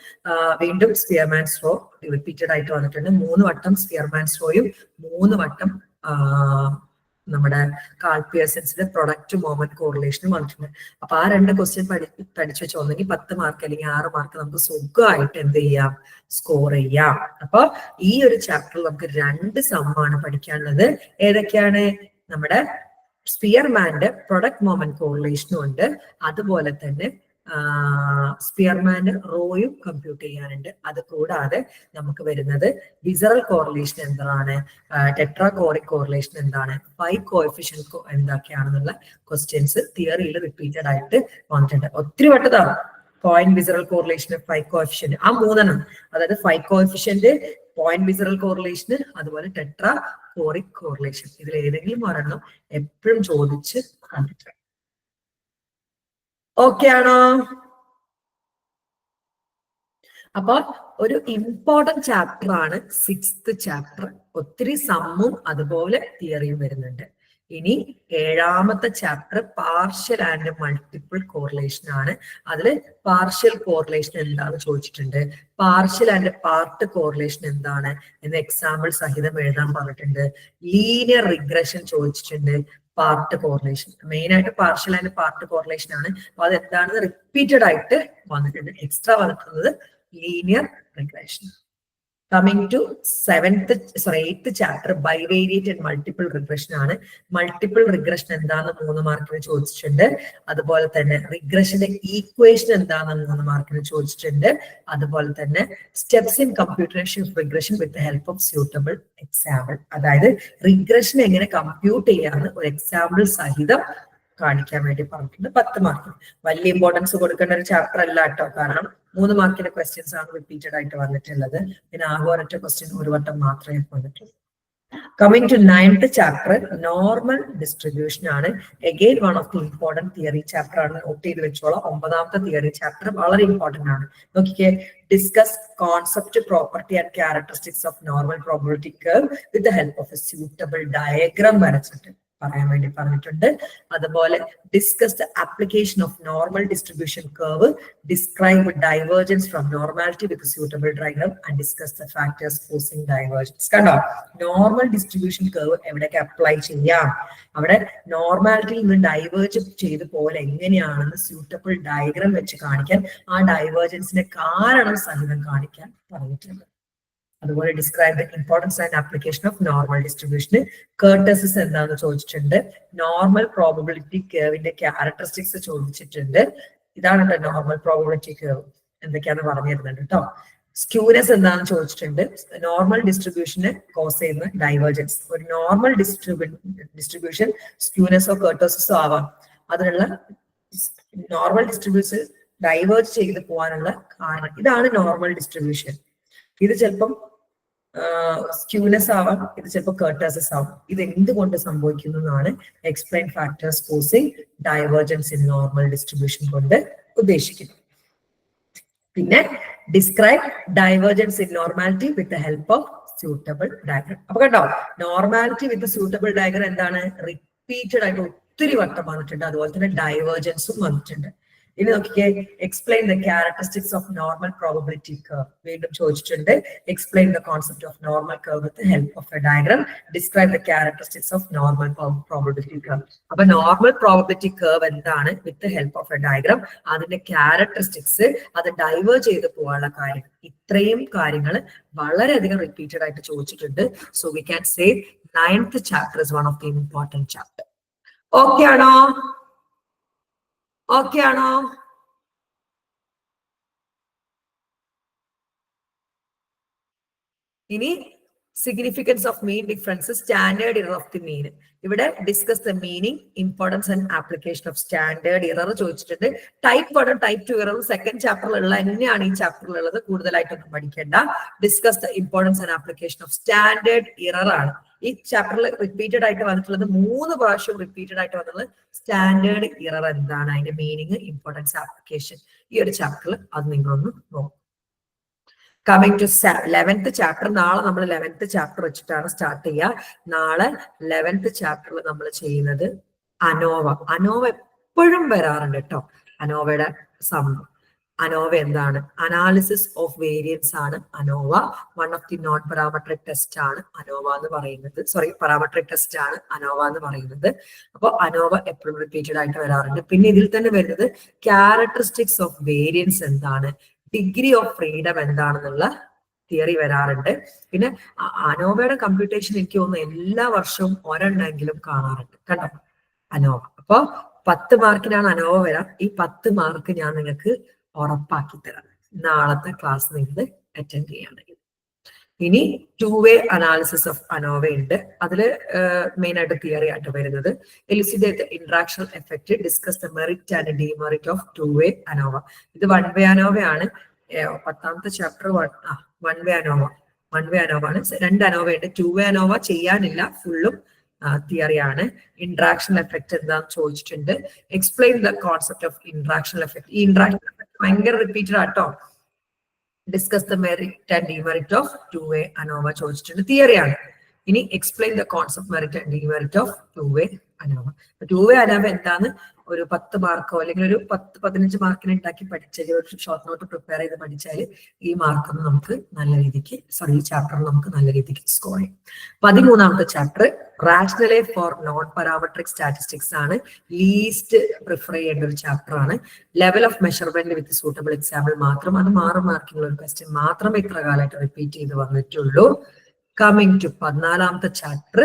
S1: വീണ്ടും സ്പിയർമാൻസ് റോ റിപ്പീറ്റഡ് ആയിട്ട് വന്നിട്ടുണ്ട്. 3 വട്ടം സ്പിയർമാൻസ് റോയും 3 വട്ടം നമ്മുടെ കാൾ പിയേഴ്സൺസിന്റെ പ്രൊഡക്റ്റ് മൊമെന്റ് കോറിലേഷനും വന്നിട്ടുണ്ട്. അപ്പൊ ആ 2 ക്വസ്റ്റ്യൻ പഠിച്ചു വെച്ചോ. ഒന്നെങ്കിൽ 10 മാർക്ക് അല്ലെങ്കിൽ 6 മാർക്ക് നമുക്ക് സുഖമായിട്ട് എന്ത് ചെയ്യാം, സ്കോർ ചെയ്യാം. അപ്പൊ ഈ ഒരു ചാപ്റ്ററിൽ നമുക്ക് 2 സമ്മാണ് പഠിക്കാനുള്ളത്. ഏതൊക്കെയാണ്? നമ്മുടെ സ്പിയർമാന്റെ പ്രൊഡക്റ്റ് മൊമെന്റ് കോറിലേഷനും ഉണ്ട്, അതുപോലെ തന്നെ സ്പിയർമാന്റെ റോയും കമ്പ്യൂട്ട് ചെയ്യാനുണ്ട്. അത് കൂടാതെ നമുക്ക് വരുന്നത് ബിസറൽ കോറിലേഷൻ എന്താണ്, ടെട്രാകോറിക് കോറിലേഷൻ എന്താണ്, 5 കോഎഫിഷ്യന്റ് എന്തൊക്കെയാണെന്നുള്ള ക്വസ്റ്റ്യൻസ് തിയറിയിൽ റിപ്പീറ്റഡ് ആയിട്ട് വന്നിട്ടുണ്ട്. ഒത്തിരി വട്ടതാണ് പോയിന്റ് ബിസറൽ കോറിലേഷൻ, 5 കോഎഫിഷ്യന്റ്, ആ 3 അതായത് 5 കോഎഫിഷ്യന്റ്, പോയിന്റ് ബിസറൽ കോറിലേഷന്, അതുപോലെ ടെട്രാകോറിക് കോറിലേഷൻ. ഇതിൽ ഏതെങ്കിലും ഒരെണ്ണം എപ്പോഴും ചോദിച്ച് കണ്ടിട്ടുണ്ട്. ഓക്കെ ആണോ? അപ്പൊ ഒരു ഇമ്പോർട്ടന്റ് ചാപ്റ്റർ ആണ് 6th ചാപ്റ്റർ. ഒത്തിരി സമ്മും അതുപോലെ തിയറിയും വരുന്നുണ്ട്. ഇനി 7ാമത്തെ chapter partial and multiple correlation ആണ്. അതിൽ പാർഷ്യൽ കോറിലേഷൻ എന്താണെന്ന് ചോദിച്ചിട്ടുണ്ട്. പാർഷ്യൽ ആൻഡ് പാർട്ട് കോറിലേഷൻ എന്താണ് എന്ന് എക്സാമ്പിൾ സഹിതം എഴുതാൻ പറഞ്ഞിട്ടുണ്ട്. ലീനിയർ റിഗ്രഷൻ ചോദിച്ചിട്ടുണ്ട്. പാർട്ട് കോറിലേഷൻ മെയിൻ ആയിട്ട് പാർഷ്യൽ ആൻഡ് പാർട്ട് കോറിലേഷൻ ആണ്. അപ്പൊ അത് എന്താണെന്ന് റിപ്പീറ്റഡ് ആയിട്ട് വന്നിട്ടുണ്ട്. എക്സ്ട്രാ വന്നിട്ടുള്ളത് linear regression. Coming to 8th ചാപ്റ്റർ ബൈവേരിയേറ്റ് ആൻഡ് മൾട്ടിപ്പിൾ റിഗ്രഷൻ ആണ്. മൾട്ടിപ്പിൾ റിഗ്രഷൻ എന്താണെന്ന് 3 മാർക്കിന് ചോദിച്ചിട്ടുണ്ട്. അതുപോലെ തന്നെ റിഗ്രഷന്റെ ഈക്വേഷൻ എന്താണെന്ന് 3 മാർക്കിന് ചോദിച്ചിട്ടുണ്ട്. അതുപോലെ തന്നെ steps in computation of regression with help of suitable example. അതായത് റിഗ്രഷൻ എങ്ങനെ കമ്പ്യൂട്ട് ചെയ്യാന്ന് ഒരു എക്സാമ്പിൾ സഹിതം കാണിക്കാൻ വേണ്ടി പറഞ്ഞിട്ടുണ്ട്. 10 മാർക്കിന്. വലിയ ഇമ്പോർട്ടൻസ് കൊടുക്കേണ്ട ഒരു ചാപ്റ്റർ അല്ല കേട്ടോ, കാരണം 3 മാർക്കിന്റെ ക്വസ്റ്റ്യൻസ് ആണ് റിപ്പീറ്റഡ് ആയിട്ട് വന്നിട്ടുള്ളത്. പിന്നെ ആകെ ഒരൊറ്റ ക്വസ്റ്റ്യൻ 1 വട്ടം മാത്രമേ വന്നിട്ടുള്ളൂ. Coming to 9th chapter normal distribution ആണ്. Again one of the important theory chapter ആണ്. നോട്ട് ചെയ്ത് വെച്ചോളാം. 9ാമത്തെ തിയറി ചാപ്റ്റർ വളരെ ഇമ്പോർട്ടന്റ് ആണ്. നോക്കിക്കേ, discuss concept, property and characteristics of normal probability curve with the help of a suitable diagram വരച്ചിട്ട്. പറയാൻ വേണ്ടി പറഞ്ഞിട്ടുണ്ട്. അതുപോലെ discuss the application of normal distribution curve, describe divergence from normality with suitable diagram and discuss the factors causing divergence. കണ്ടോ, normal distribution curve എവിടെയൊക്കെ apply ചെയ്യാം, അവിടെ നോർമാലിറ്റിയിൽ നിന്ന് ഡൈവേർജ് ചെയ്ത് പോലെ എങ്ങനെയാണെന്ന് സ്യൂട്ടബിൾ ഡയഗ്രം വെച്ച് കാണിക്കാൻ, ആ ഡൈവേർജൻസിന്റെ കാരണം സഹിതം കാണിക്കാൻ പറഞ്ഞിട്ടുണ്ട്. അതുപോലെ describe the importance and application of normal ഡിസ്ട്രിബ്യൂഷന് കർട്ടസിസ് എന്താണെന്ന് ചോദിച്ചിട്ടുണ്ട്. നോർമൽ പ്രോബബിലിറ്റി കർവിന്റെ ക്യാരക്ടറിസ്റ്റിക്സ് ചോദിച്ചിട്ടുണ്ട്. ഇതാണ് നോർമൽ പ്രോബബിലിറ്റി കർവ്, എന്തൊക്കെയാണെന്ന് പറഞ്ഞു തരുന്നുണ്ട് കേട്ടോ. സ്ക്യൂനെസ് എന്താണെന്ന് ചോദിച്ചിട്ടുണ്ട്. നോർമൽ ഡിസ്ട്രിബ്യൂഷന് കോസ് ചെയ്യുന്ന ഡൈവേർജൻസ്. ഒരു നോർമൽ ഡിസ്ട്രിബ്യൂഷൻ സ്ക്യൂനെസോ കർട്ടസിസോ ആവാം. അതിനുള്ള നോർമൽ ഡിസ്ട്രിബ്യൂഷൻ ഡൈവേർജ് ചെയ്ത് പോകാനുള്ള കാരണം ഇതാണ് നോർമൽ ഡിസ്ട്രിബ്യൂഷൻ. ഇത് ചിലപ്പം സ്ക്യൂനെസ് ആവാം, ഇത് ചിലപ്പോൾ കർട്ടസിസ് ആവാം. ഇത് എന്തുകൊണ്ട് സംഭവിക്കുന്നു എന്നാണ് explain factors causing divergence in normal distribution കൊണ്ട് ഉദ്ദേശിക്കുന്നത്. പിന്നെ describe divergence in normality with the help of suitable diagram. അപ്പൊ കണ്ടോ, നോർമാലിറ്റി വിത്ത് സ്യൂട്ടബിൾ ഡയഗ്രം എന്താണ്, റിപ്പീറ്റഡ് ആയിട്ട് ഒത്തിരി വട്ടം വന്നിട്ടുണ്ട്. അതുപോലെ തന്നെ ഡൈവേർജൻസും വന്നിട്ടുണ്ട്. ഇനി നോക്കിക്കേ, explain the characteristics of normal probability curve. വീണ്ടും ചോദിച്ചിട്ടുണ്ട്. Explain the concept of normal curve with help of A diagram. Describe the characteristics of normal probability curve. അപ്പൊ നോർമൽ പ്രോബബിലിറ്റി കർവ് എന്താണ് with help of A diagram, അതിന്റെ characteristics, അത് diverge ചെയ്ത് പോകാനുള്ള കാര്യങ്ങൾ, ഇത്രയും കാര്യങ്ങൾ വളരെയധികം റിപ്പീറ്റഡ് ആയിട്ട് ചോദിച്ചിട്ടുണ്ട്. So we can say 9th chapter is one of the important chapter. Okay ആണോ? ഓക്കെ ആണോ? ഇനി significance of mean difference, standard error of the mean. ഇവിടെ discuss the meaning, importance and application of standard error ചോദിച്ചിട്ടുണ്ട്. Type 1 type 2 error second ചാപ്റ്ററിലുള്ള തന്നെയാണ് ഈ ചാപ്റ്ററിലുള്ളത്, കൂടുതലായിട്ടൊന്നും പഠിക്കേണ്ട. Discuss the importance and application of standard error ആണ് ഈ ചാപ്റ്ററിൽ റിപ്പീറ്റഡ് ആയിട്ട് വന്നിട്ടുള്ളത്. 3 പ്രാവശ്യം റിപ്പീറ്റഡ് ആയിട്ട് വന്നിട്ടുള്ളത് സ്റ്റാൻഡേർഡ് ഇറർ എന്താണ്, അതിന്റെ മീനിങ്, ഇമ്പോർട്ടൻസ്, ആപ്ലിക്കേഷൻ. ഈ ഒരു ചാപ്റ്ററിൽ അത് നിങ്ങളൊന്ന് നോക്കും. Coming to 11th chapter. നാളെ നമ്മൾ 11th ചാപ്റ്റർ വെച്ചിട്ടാണ് സ്റ്റാർട്ട് ചെയ്യുക. നാളെ 11th ചാപ്റ്ററിൽ നമ്മൾ ചെയ്യുന്നത് അനോവ. അനോവ എപ്പോഴും വരാറുണ്ട് കേട്ടോ. അനോവയുടെ സംഭവം, അനോവ എന്താണ്, അനാലിസിസ് ഓഫ് വേരിയൻസ് ആണ് ANOVA. One of the non parametric test ആണ് അനോവ എന്ന് പറയുന്നത്. പാരാമെട്രിക് ടെസ്റ്റ് ആണ് അനോവ എന്ന് പറയുന്നത്. അപ്പോൾ അനോവ എപ്പോഴും റിപ്പീറ്റഡ് ആയിട്ട് വരാറുണ്ട്. പിന്നെ ഇതിൽ തന്നെ വരുന്നത് ക്യാരക്ടറിസ്റ്റിക്സ് ഓഫ് വേരിയൻസ് എന്താണ്, ഡിഗ്രി ഓഫ് ഫ്രീഡം എന്താണെന്നുള്ള തിയറി വരാറുണ്ട്. പിന്നെ അനോവയുടെ കമ്പ്യൂട്ടേഷൻ എനിക്ക് തോന്നുന്നു എല്ലാ വർഷവും ഒരെണ്ണമെങ്കിലും കാണാറുണ്ട് കണ്ടോ, അനോവ. അപ്പൊ 10 മാർക്കിനാണ് അനോവ വരാം. ഈ 10 മാർക്ക് ഞാൻ നിങ്ങൾക്ക് ഉറപ്പാക്കി തരാം നാളത്തെ ക്ലാസ് നിങ്ങൾ അറ്റൻഡ് ചെയ്യുകയാണെങ്കിൽ. ഇനി 2-way അനാലിസിസ് ഓഫ് അനോവ ഉണ്ട്. അതില് മെയിൻ ആയിട്ട് തിയറി ആയിട്ട് വരുന്നത് elucidate interaction effect, discuss the merit and demerit of 2-way ANOVA. ഇത് 1-way അനോവ ആണ്. 10th chapter 1-way ANOVA. 1-way ANOVA ആണ്. 2 അനോവ ഉണ്ട്. 2-way അനോവ ചെയ്യാനില്ല, ഫുള്ളും തിയറി ആണ്. ഇന്ററാക്ഷൻ എഫക്ട് എന്താന്ന് ചോദിച്ചിട്ടുണ്ട്. Explain the concept of interaction effect. ഈ ഇന്ററാക്ഷൻ എഫക്ട് ഭയങ്കര റിപ്പീറ്റഡ് ആട്ടോ. Discuss the merit and demerit of 2-way ANOVA ചോദിച്ചിട്ടുണ്ട്, തിയറിയാണ്. ഇനി explain the concept merit and demerit of 2-way ANOVA. 2-way ANOVA എന്താന്ന് ഒരു 10 മാർക്കോ അല്ലെങ്കിൽ ഒരു 10-15 മാർക്കിന് ഉണ്ടാക്കി പഠിച്ചാൽ, ഒരു ഷോർട്ട് നോട്ട് പ്രിപ്പയർ ചെയ്ത് പഠിച്ചാൽ ഈ മാർക്കൊന്നും നമുക്ക് നല്ല രീതിക്ക്, ഈ ചാപ്റ്ററിൽ നമുക്ക് നല്ല രീതിക്ക് സ്കോർ ചെയ്യും. 13ാമത്തെ chapter rationale for non parametric statistics ആണ്. ലീസ്റ്റ് പ്രിഫർ ചെയ്യേണ്ട ഒരു ചാപ്റ്റർ ആണ്. Level of measurement with suitable example മാത്രം. അത് 6 മാർക്കിനുള്ള ഒരു ക്വസ്റ്റ്യൻ മാത്രമേ ഇത്ര കാലമായിട്ട് റിപ്പീറ്റ് ചെയ്ത് വന്നിട്ടുള്ളൂ. കമ്മിങ് ടു 14ാമത്തെ ചാപ്റ്റർ,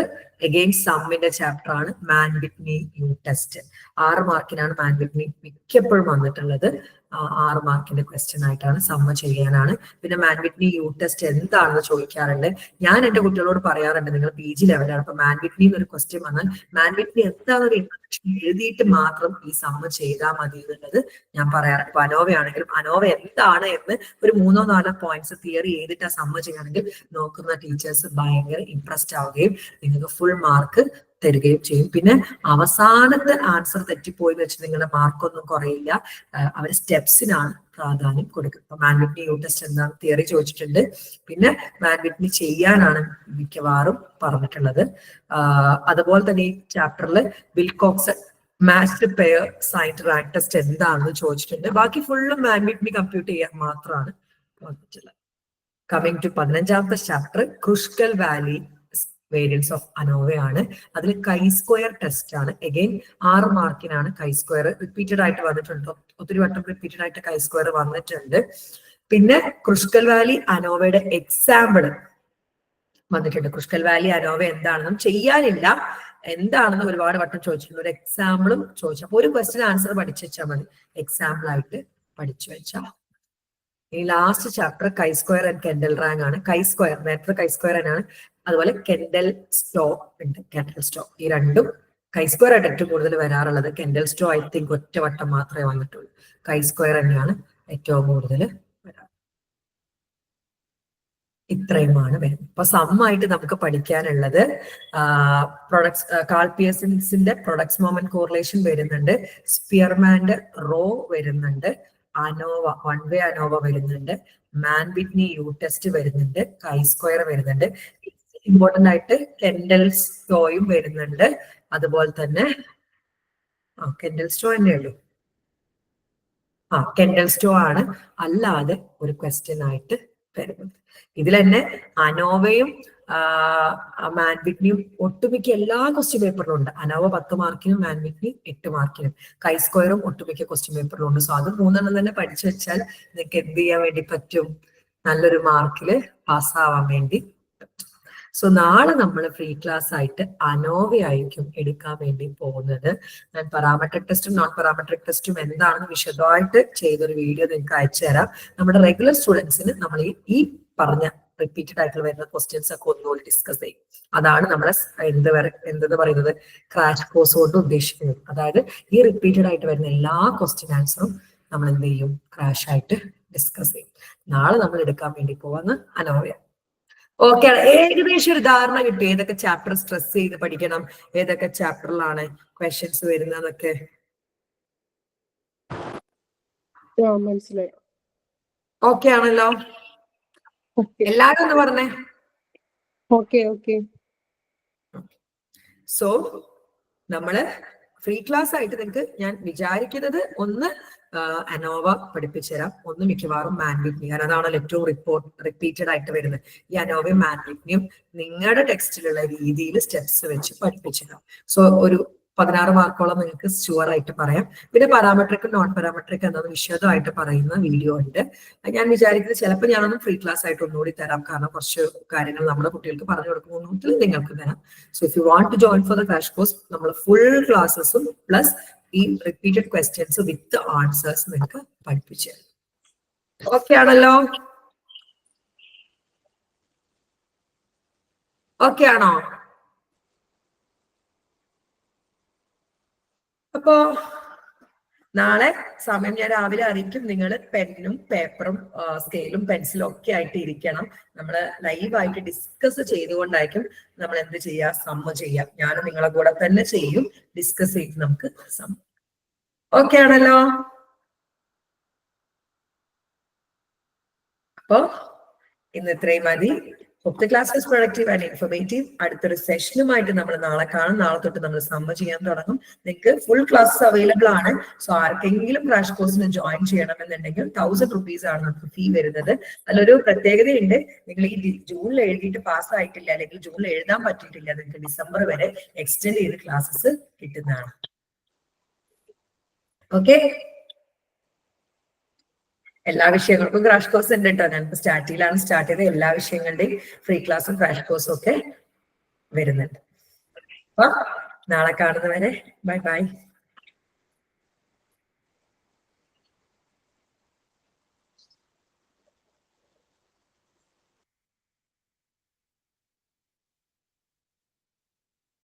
S1: അഗെയിൻ സമ്മിന്റെ ചാപ്റ്റർ ആണ്. Mann Whitney U test. 6 മാർക്കിനാണ് മാൻ വിറ്റ്നി മിക്കപ്പോഴും വന്നിട്ടുള്ളത്. 6 മാർക്കിന്റെ ക്വസ്റ്റ്യൻ ആയിട്ടാണ് സമ്മ ചെയ്യാനാണ്. പിന്നെ മാൻ വിറ്റ്നി യു ടെസ്റ്റ് എന്താണെന്ന് ചോദിക്കാറുണ്ട്. ഞാൻ എന്റെ കുട്ടികളോട് പറയാറുണ്ട്, നിങ്ങൾ PG ലെവലാണ്, അപ്പൊ മാൻ വിറ്റ്നി എന്നൊരു ക്വസ്റ്റ്യൻ വന്നാൽ മാൻ വിറ്റ്നി എന്താണെന്നൊരു ഇൻട്രൊഡക്ഷൻ എഴുതിയിട്ട് മാത്രം ഈ സമ്മ ചെയ്താൽ മതി എന്നുള്ളത് ഞാൻ പറയാറുണ്ട്. ഇപ്പൊ അനോവ ആണെങ്കിലും അനോവ എന്താണ് എന്ന് ഒരു 3-4 പോയിന്റ്സ് തിയറി ചെയ്തിട്ട് ആ സമ്മ ചെയ്യുകയാണെങ്കിൽ നോക്കുന്ന ടീച്ചേഴ്സ് ഭയങ്കര ഇംപ്രസ്ഡ് ആവുകയും നിങ്ങൾക്ക് ഫുൾ മാർക്ക് തരികയും ചെയ്യും. പിന്നെ അവസാനത്തെ ആൻസർ തെറ്റിപ്പോയി വെച്ച് നിങ്ങളുടെ മാർക്കൊന്നും കുറയില്ല. അവർ സ്റ്റെപ്സിനാണ് പ്രാധാന്യം കൊടുക്കും. ഇപ്പൊ മാൻ വിറ്റ്നി യു ടെസ്റ്റ് എന്താണ് തിയറി ചോദിച്ചിട്ടുണ്ട്. പിന്നെ മാൻ വിറ്റ്നി ചെയ്യാനാണ് മിക്കവാറും പറഞ്ഞിട്ടുള്ളത്. അതുപോലെ തന്നെ ഈ ചാപ്റ്ററിൽ Wilcox matched pair signed rank test എന്താണെന്ന് ചോദിച്ചിട്ടുണ്ട്. ബാക്കി ഫുള്ളും മാൻ വിറ്റ്നി കമ്പ്യൂട്ട് ചെയ്യാൻ മാത്രമാണ് വന്നിട്ടുള്ളത്. കമ്മിങ് ടു 15ാമത്തെ chapter Kruskal Wallis variance of അനോവയാണ്. അതിൽ കൈ-സ്ക്വയർ ടെസ്റ്റ് ആണ്. അഗെയിൻ 6 മാർക്കിനാണ് കൈ-സ്ക്വയർ. റിപ്പീറ്റഡ് ആയിട്ട് വന്നിട്ടുണ്ട്, ഒത്തിരി വട്ടം റിപ്പീറ്റഡ് ആയിട്ട് കൈ-സ്ക്വയർ വന്നിട്ടുണ്ട്. പിന്നെ ക്രുഷ്കൽ വാലി അനോവയുടെ എക്സാമ്പിൾ വന്നിട്ടുണ്ട്. ക്രുഷ്കൽ വാലി അനോവ എന്താണെന്നും ചെയ്യാനില്ല എന്താണെന്ന് ഒരുപാട് വട്ടം ചോദിച്ചിട്ടുണ്ട്. ഒരു എക്സാമ്പിളും ചോദിച്ചു. അപ്പൊ ഒരു ക്വസ്റ്റ്യൻ ആൻസർ പഠിച്ചു വെച്ചാൽ മതി, എക്സാമ്പിൾ ആയിട്ട് പഠിച്ചു വെച്ചാൽ. ഈ last chapter chi square and Kendall rank ആണ്. കൈ-സ്ക്വയർ നേരത്തെ കൈ-സ്ക്വയർ ആണ്, അതുപോലെ കെൻഡൽ സ്റ്റോ ഉണ്ട്. കെൻഡൽ സ്റ്റോ ഈ രണ്ടും കൈ-സ്ക്വയർ ആയിട്ട് ഏറ്റവും കൂടുതൽ വരാറുള്ളത്. കെൻഡൽ സ്റ്റോ ഐ തിങ്ക് ഒറ്റ വട്ടം മാത്രമേ വന്നിട്ടുള്ളൂ. കൈ-സ്ക്വയർ തന്നെയാണ് ഏറ്റവും കൂടുതൽ വരാറ്. ഇത്രയുമാണ് വരുന്നത്. ഇപ്പൊ സമ്മായിട്ട് നമുക്ക് പഠിക്കാനുള്ളത് പ്രൊഡക്ട്സ്, കാൾ പിയേഴ്സൺസിന്റെ പ്രൊഡക്ട്സ് മൊമെന്റ് കോറിലേഷൻ വരുന്നുണ്ട്, സ്പിയർമാന്റെ റോ വരുന്നുണ്ട്, അനോവ വൺ വേ അനോവ വരുന്നുണ്ട്, മാൻ വിറ്റ്നി യു ടെസ്റ്റ് വരുന്നുണ്ട്, കൈ-സ്ക്വയർ വരുന്നുണ്ട്, ഇമ്പോർട്ടന്റ് ആയിട്ട് കെൻഡൽ സ്റ്റോയും വരുന്നുണ്ട്. അതുപോലെ തന്നെ കെൻഡൽ സ്റ്റോ തന്നെ ഉള്ളൂ. കെൻഡൽ സ്റ്റോ ആണ് അല്ലാതെ ഒരു ക്വസ്റ്റ്യൻ ആയിട്ട് വരുന്നത്. ഇതിൽ തന്നെ അനോവയും മാൻ വിറ്റ്നിയും ഒട്ടുമിക്ക എല്ലാ ക്വസ്റ്റ്യൻ പേപ്പറിലും ഉണ്ട്. അനോവ 10 മാർക്കിനും മാൻ വിറ്റ്നി 8 മാർക്കിനും, കൈ-സ്ക്വയറും ഒട്ടുമിക്ക ക്വസ്റ്റ്യൻ പേപ്പറിലും ഉണ്ട്. സോ അത് 3 തന്നെ പഠിച്ചു വെച്ചാൽ നിങ്ങൾക്ക് എന്ത് ചെയ്യാൻ വേണ്ടി പറ്റും, നല്ലൊരു മാർക്കില് പാസ്സാവാൻ വേണ്ടി. സോ നാളെ നമ്മൾ ഫ്രീ ക്ലാസ് ആയിട്ട് അനോവ ആയിരിക്കും എടുക്കാൻ വേണ്ടി പോകുന്നത്. ഞാൻ പാരാമെട്രിക് ടെസ്റ്റും നോൺ പാരാമെട്രിക് ടെസ്റ്റും എന്താണെന്ന് വിശദമായിട്ട് ചെയ്തൊരു വീഡിയോ നിങ്ങൾക്ക് അയച്ചു തരാം. നമ്മുടെ റെഗുലർ സ്റ്റുഡൻസിന് നമ്മൾ ഈ പറഞ്ഞ റിപ്പീറ്റഡ് ആയിട്ടുള്ള വരുന്ന ക്വസ്റ്റ്യൻസ് ഒക്കെ ഒന്നുകൂടി ഡിസ്കസ് ചെയ്യും. അതാണ് നമ്മളെ എന്തെന്ന് പറയുന്നത് ക്രാഷ് കോഴ്സ് കൊണ്ട് ഉദ്ദേശിക്കുന്നത്. അതായത് ഈ റിപ്പീറ്റഡ് ആയിട്ട് വരുന്ന എല്ലാ ക്വസ്റ്റ്യൻ ആൻസറും നമ്മൾ എന്ത് ചെയ്യും, ക്രാഷ് ആയിട്ട് ഡിസ്കസ് ചെയ്യും. നാളെ നമ്മൾ എടുക്കാൻ വേണ്ടി പോകുന്ന അനോവ. ഓക്കെ, ഏകദേശം ഒരു ധാരണ കിട്ടും ഏതൊക്കെ ചാപ്റ്റർ സ്ട്രെസ് ചെയ്ത് പഠിക്കണം, ഏതൊക്കെ ചാപ്റ്ററിലാണ് ക്വസ്റ്റ്യൻസ് വരുന്നതൊക്കെ
S2: മനസ്സിലായി.
S1: ഓക്കെ ആണല്ലോ, എല്ലാരും ഒന്ന് പറഞ്ഞേ.
S2: ഓക്കെ.
S1: സോ നമ്മള് ഫ്രീ ക്ലാസ് ആയിട്ട് നിങ്ങൾക്ക് ഞാൻ വിചാരിക്കുന്നത് ഒന്ന് അനോവ പഠിപ്പിച്ചു തരാം, ഒന്ന് മിക്കവാറും മാൻ വിറ്റ്നി, കാരണം അതാണല്ലോ ഏറ്റവും റിപ്പീറ്റഡ് ആയിട്ട് വരുന്നത്. ഈ അനോവയും മാൻ വിറ്റ്നിയും നിങ്ങളുടെ ടെക്സ്റ്റിലുള്ള രീതിയിൽ സ്റ്റെപ്സ് വെച്ച് പഠിപ്പിച്ചു തരാം. സോ ഒരു 16 മാർക്കോളം നിങ്ങൾക്ക് ഷുവർ ആയിട്ട് പറയാം. പിന്നെ പാരാമെട്രിക് നോൺ പാരാമെട്രിക് എന്നത് വിശദമായിട്ട് പറയുന്ന വീഡിയോ ഉണ്ട്. ഞാൻ വിചാരിക്കുന്നത് ചിലപ്പോൾ ഞാനൊന്നും ഫ്രീ ക്ലാസ് ആയിട്ട് ഒന്നുകൂടി തരാം, കാരണം കുറച്ച് കാര്യങ്ങൾ നമ്മുടെ കുട്ടികൾക്ക് പറഞ്ഞു കൊടുക്കുമ്പോൾ നിങ്ങൾക്ക് തരാം. So if you want to join for the crash course, നമ്മൾ ഫുൾ ക്ലാസ്സസും പ്ലസ് ഈ റിപ്പീറ്റഡ് ക്വസ്റ്റ്യൻസ് വിത്ത് ആൻസേഴ്സ് നിങ്ങൾക്ക് പഠിപ്പിച്ചു തരാം. ഓക്കെ ആണല്ലോ, ഓക്കെ ആണോ? അപ്പോ നാളെ സമയം ഞാൻ രാവിലെ അറിയിക്കും. നിങ്ങൾ പെന്നും പേപ്പറും സ്കെയിലും പെൻസിലും ഒക്കെ ആയിട്ട് ഇരിക്കണം. നമ്മൾ ലൈവായിട്ട് ഡിസ്കസ് ചെയ്തുകൊണ്ടായിരിക്കും നമ്മൾ എന്ത് ചെയ്യാ, സമ്മ ചെയ്യാം. ഞാൻ നിങ്ങളെ കൂടെ തന്നെ ചെയ്യും, ഡിസ്കസ് ചെയ്ത് നമുക്ക് സമ്മ. ഓക്കെ ആണല്ലോ? അപ്പോ ഇന്ന് ഇത്രയും മതി. The class was productive and informative. അടുത്തൊരു സെഷനുമായിട്ട് നമ്മൾ നാളെ കാണും. നാളെ തൊട്ട് നമ്മൾ സമ്മ ചെയ്യാൻ തുടങ്ങും. നിങ്ങൾക്ക് ഫുൾ ക്ലാസ് അവൈലബിൾ ആണ്. സോ ആർക്കെങ്കിലും ക്രാഷ് കോഴ്സിന് ജോയിൻ ചെയ്യണമെന്നുണ്ടെങ്കിൽ 1000 rupees ആണ് നമുക്ക് ഫീ വരുന്നത്. അതിലൊരു പ്രത്യേകതയുണ്ട്, നിങ്ങൾ ഈ ജൂണിൽ എഴുതിയിട്ട് പാസ് ആയിട്ടില്ല, അല്ലെങ്കിൽ ജൂണിൽ എഴുതാൻ പറ്റിയിട്ടില്ല, നിങ്ങൾക്ക് ഡിസംബർ വരെ എക്സ്റ്റെൻഡ് ചെയ്ത് ക്ലാസ്സസ് കിട്ടുന്നതാണ്. ഓക്കെ, എല്ലാ വിഷയങ്ങൾക്കും ക്രാഷ് കോഴ്സ് ഉണ്ട് കേട്ടോ. ഞാൻ സ്റ്റാർട്ട് ചെയ്തത്. എല്ലാ വിഷയങ്ങളുടെയും ഫ്രീ ക്ലാസ്സും ക്രാഷ് കോഴ്സും ഒക്കെ വരുന്നുണ്ട്. അപ്പൊ നാളെ കാണുന്നവരെ ബൈ ബൈ.